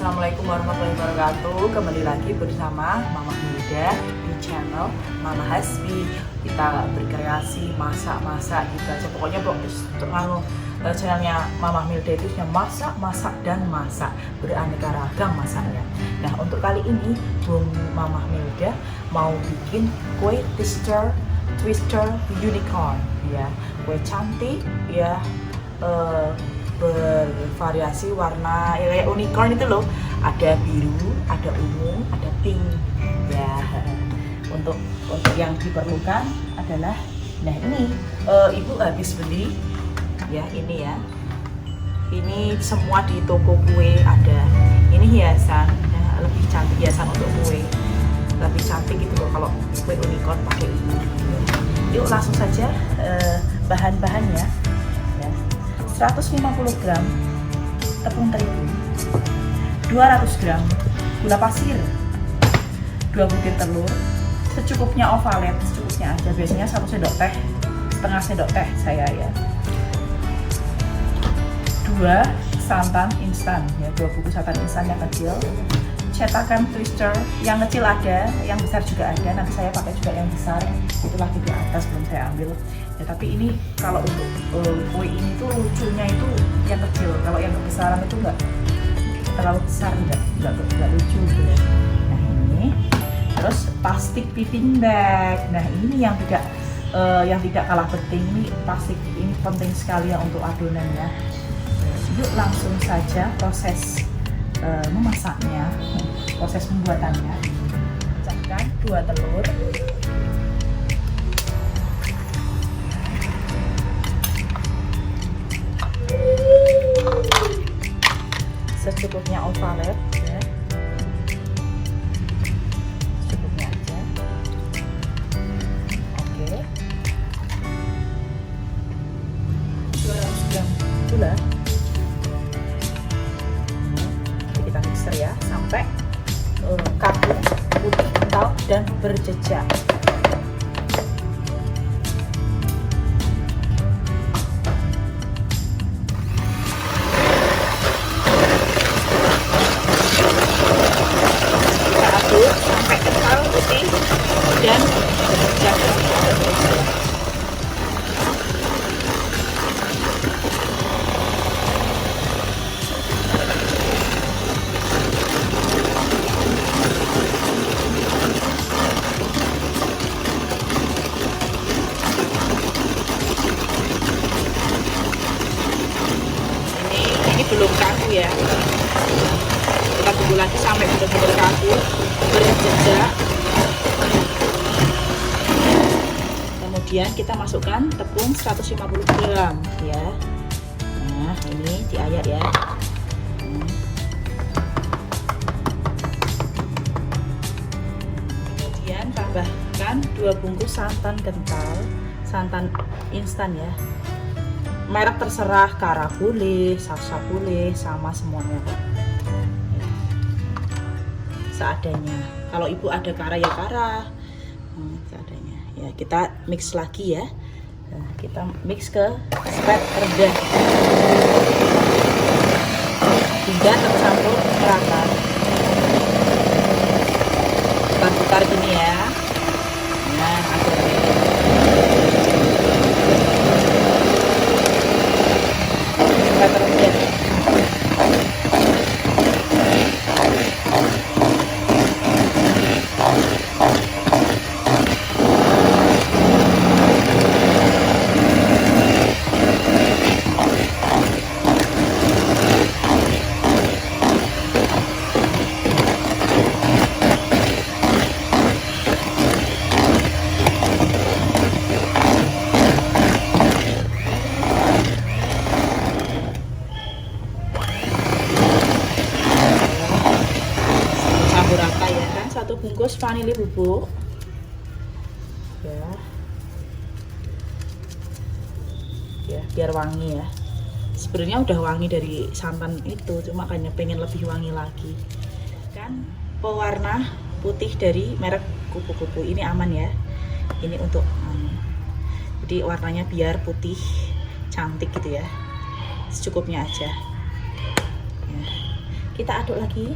Assalamualaikum warahmatullahi wabarakatuh. Kembali lagi bersama Mama Milda di channel Mama Hasbi. Kita berkreasi, masak-masak gitu aja. Pokoknya channelnya Mama Milda itu masak, masak dan masak, beraneka ragam masaknya. Nah, untuk kali ini Mama Milda mau bikin kue twister unicorn ya. Kue cantik ya, bervariasi warna kayak unicorn itu loh, ada biru, ada ungu, ada pink ya. Untuk yang diperlukan adalah, nah ini ibu habis beli ya, ini ya, ini semua di toko kue ada. Ini hiasan ya, lebih cantik, hiasan untuk kue lebih cantik gitu loh kalau kue unicorn pakai ini. Yuk langsung saja bahan-bahannya. 150 gram tepung terigu, 200 gram gula pasir, 2 butir telur, secukupnya ovalet, secukupnya aja. Biasanya 1 sendok teh, setengah sendok teh saya ya. 2 santan instan ya, 2 bungkus santan instan yang kecil. Cetakan twister yang kecil ada, yang besar juga ada. Nanti saya pakai juga yang besar, itu lagi di atas belum saya ambil ya. Tapi ini kalau untuk kue ini tuh lucunya itu yang kecil, kalau yang kebesaran itu enggak terlalu besar, enggak lucu gitu ya. Nah ini terus plastik piping bag. Nah ini yang tidak kalah penting, ini plastik ini penting sekali ya untuk adonan ya. Yuk langsung saja proses memasaknya, proses pembuatannya. Pecahkan 2 telur, secukupnya ovalet ya, secukupnya aja. Oke, 200 gram gula. Kita mixer ya sampai kaku, putih, kental dan berjejak. Sampai kental, putih dan berjejak. Ini belum kaku ya. Kita tunggu lagi sampai benar-benar kaku, berjejak. Kemudian kita masukkan tepung 150 gram ya. Nah ini diayak ya. Kemudian tambahkan 2 bungkus santan kental, santan instan ya. Merek terserah, Kara boleh, Sasa boleh, sama semuanya kok. Seadanya. Kalau ibu ada Kara ya Kara, seadanya. Ya kita mix lagi ya. Nah, kita mix ke step rendah hingga tercampur merata. Putar-putar gini ya. Nah adonannya. Rata ya kan, 1 bungkus vanili bubuk ya biar wangi ya. Sebenarnya udah wangi dari santan itu, cuma kayaknya pengen lebih wangi lagi kan. Pewarna putih dari merek kupu-kupu ini aman ya, ini untuk jadi warnanya biar putih cantik gitu ya, secukupnya aja ya. kita aduk lagi.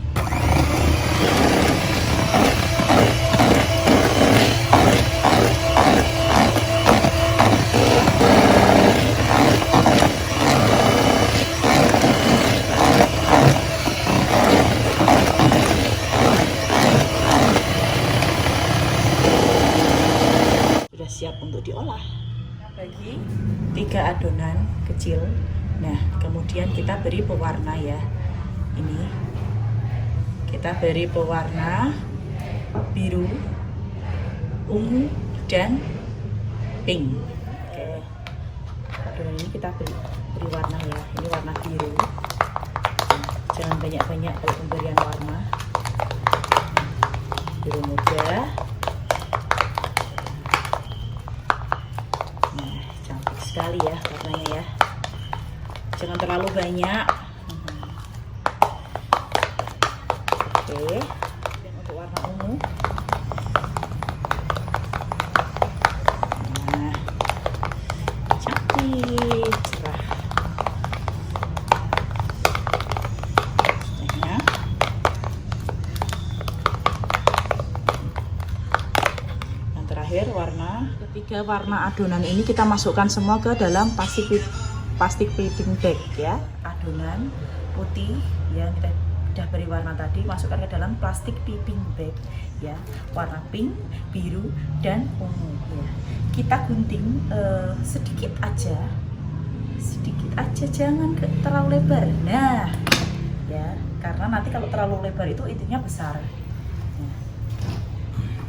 Sudah siap untuk diolah. Bagi 3 adonan kecil. Nah, kemudian kita beri pewarna ya. Ini kita beri pewarna biru, ungu, dan pink. Oke, adonan ini kita beri warna ya. Ini warna biru. Jangan banyak-banyak kalau pemberian warna. Biru muda. Nah, cantik sekali ya warnanya ya. Jangan terlalu banyak. Oke, dan untuk warna ungu. Nah, cantik, cerah. Nah, yang terakhir warna ketiga, warna adonan ini kita masukkan semua ke dalam plastik piping bag ya. Adonan putih yang kita udah beri warna tadi masukkan ke dalam plastik piping bag ya, warna pink, biru, dan ungu ya. Kita gunting sedikit aja, jangan terlalu lebar. Nah ya, karena nanti kalau terlalu lebar itu intinya besar. Nah,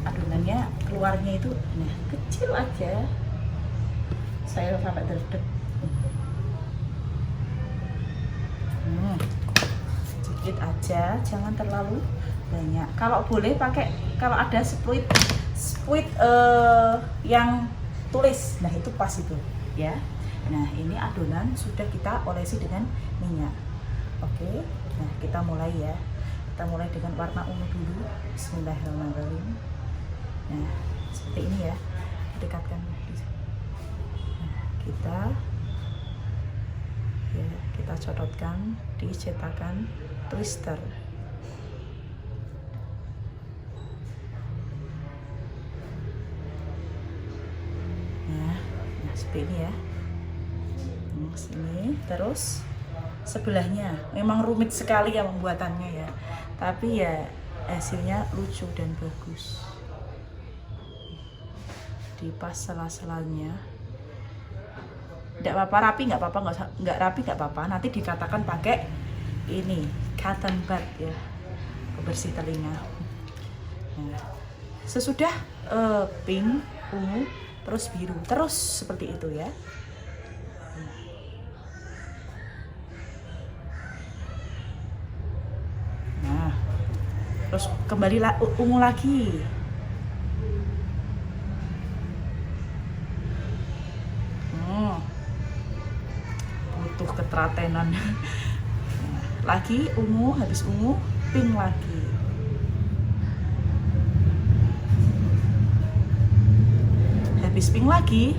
adonannya keluarnya itu nah kecil aja, saya sampai derdek. Sedikit aja, jangan terlalu banyak. Kalau boleh pakai, kalau ada spuit yang tulis, nah itu pas itu ya. Nah ini adonan sudah kita olesi dengan minyak. Oke, nah kita mulai ya. Kita mulai dengan warna ungu dulu. Bismillahirrahmanirrahim. Nah seperti ini ya, dekatkan. Nah, kita codotkan di cetakan twister. Nah seperti ini ya. Sini terus sebelahnya. Memang rumit sekali ya pembuatannya ya, tapi ya hasilnya lucu dan bagus. Dipas sela-selanya. Nggak apa-apa rapi, nggak apa-apa, nggak rapi nggak apa-apa. Nanti dikatakan pakai ini cotton bud ya, pembersih telinga. Nah, sesudah pink, ungu, terus biru, terus seperti itu ya. Nah, terus kembali ungu lagi. Butuh ketelatenan. Lagi ungu, habis ungu pink lagi. Habis pink lagi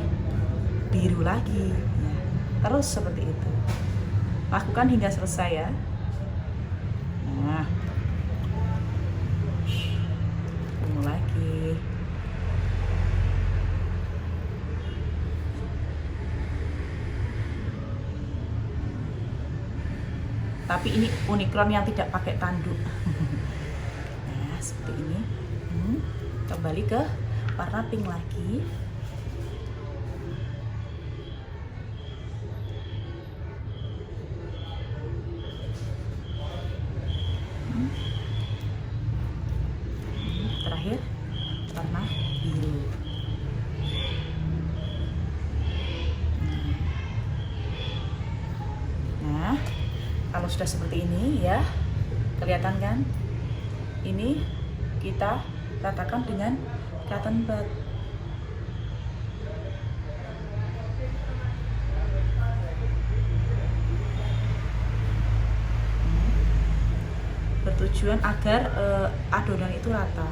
biru lagi. Nah, terus seperti itu. Lakukan hingga selesai ya. Nah, ungu lagi. Tapi ini Unicron yang tidak pakai tanduk. Nah seperti ini. Kembali ke warna pink lagi. Terakhir warna biru. Nah kalau sudah seperti ini ya, kelihatan kan? Ini kita ratakan dengan cotton bud. Bertujuan agar adonan itu rata.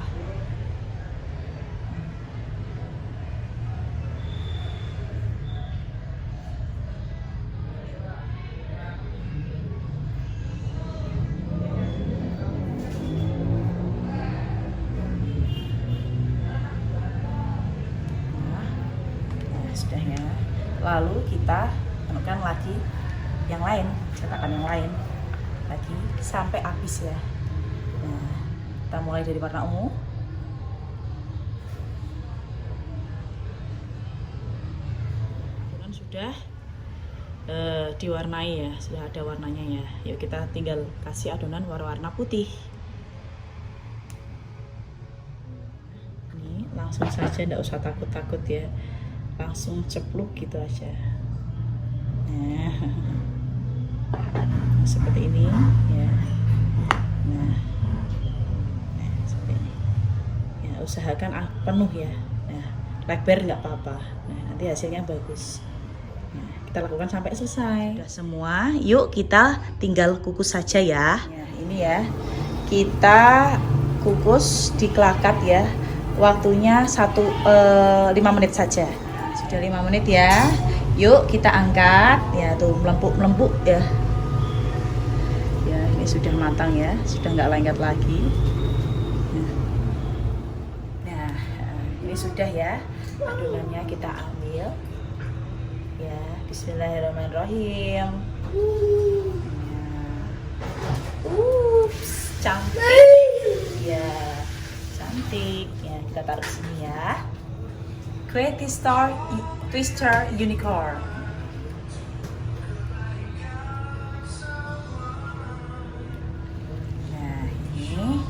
lalu kita temukan lagi yang lain, cetakan yang lain lagi sampai habis ya. Nah, kita mulai dari warna ungu. Sudah diwarnai ya, sudah ada warnanya ya. Yuk kita tinggal kasih adonan warna putih. Ini langsung saja, tidak usah takut-takut ya, langsung cepluk gitu aja. Nah, seperti ini ya. Nah, seperti ini ya, usahakan penuh ya. Nah, lebar nggak apa-apa. Nah, nanti hasilnya bagus. Nah, kita lakukan sampai selesai. Sudah semua, yuk kita tinggal kukus saja ya. Nah, ini ya, kita kukus di kelakat ya. Waktunya 5 menit saja. Sudah 5 menit ya. Yuk kita angkat ya, tuh melempuk ya. Ya, ini sudah matang ya, sudah nggak lengket lagi. Nah, ini sudah ya. Adonannya kita ambil. Ya, bismillahirrahmanirrahim. Cantik. Ya, cantik. Ya, kita taruh sini ya. Kue Twister Unicorn. Nah, ini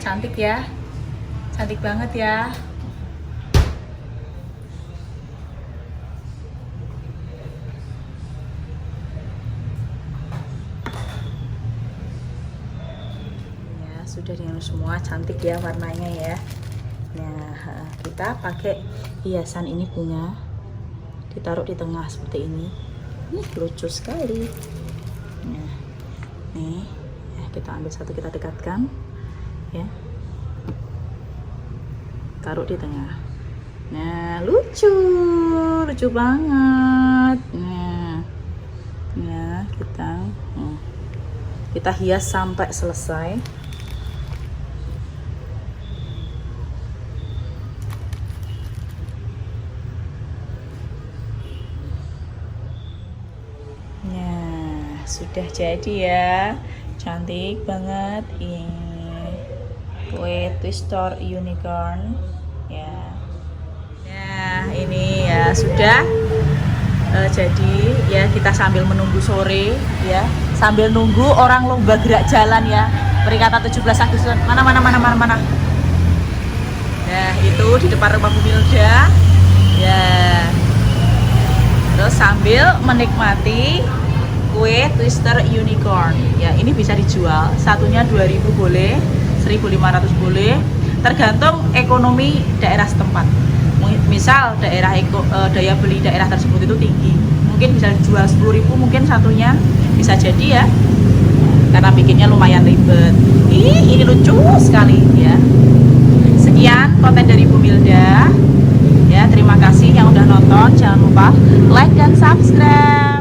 cantik ya. Cantik banget ya. Sudah dengan semua, cantik ya warnanya ya. Nah, kita pakai hiasan ini bunga, ditaruh di tengah seperti ini. Lucu sekali. Nah, nih ya, kita ambil satu, kita dekatkan ya, taruh di tengah. Nah, lucu banget. Nah, ya kita hias sampai selesai. Sudah jadi ya, cantik banget ini kue Twister Unicorn ya. Nah, ini ya sudah jadi ya. Kita sambil menunggu sore ya, sambil nunggu orang lomba gerak jalan ya, peringatan 17 Agustus. Mana. Nah, itu di depan rumah Bu Milda ya. Terus sambil menikmati kue Twister Unicorn ya, ini bisa dijual satunya 2.000 boleh, 1.500 boleh, tergantung ekonomi daerah setempat. Misal daya beli daerah tersebut itu tinggi, mungkin bisa dijual 10.000 mungkin satunya, bisa jadi ya, karena bikinnya lumayan ribet. Ini lucu sekali ya. Sekian konten dari Bu Milda ya, terima kasih yang udah nonton, jangan lupa like dan subscribe.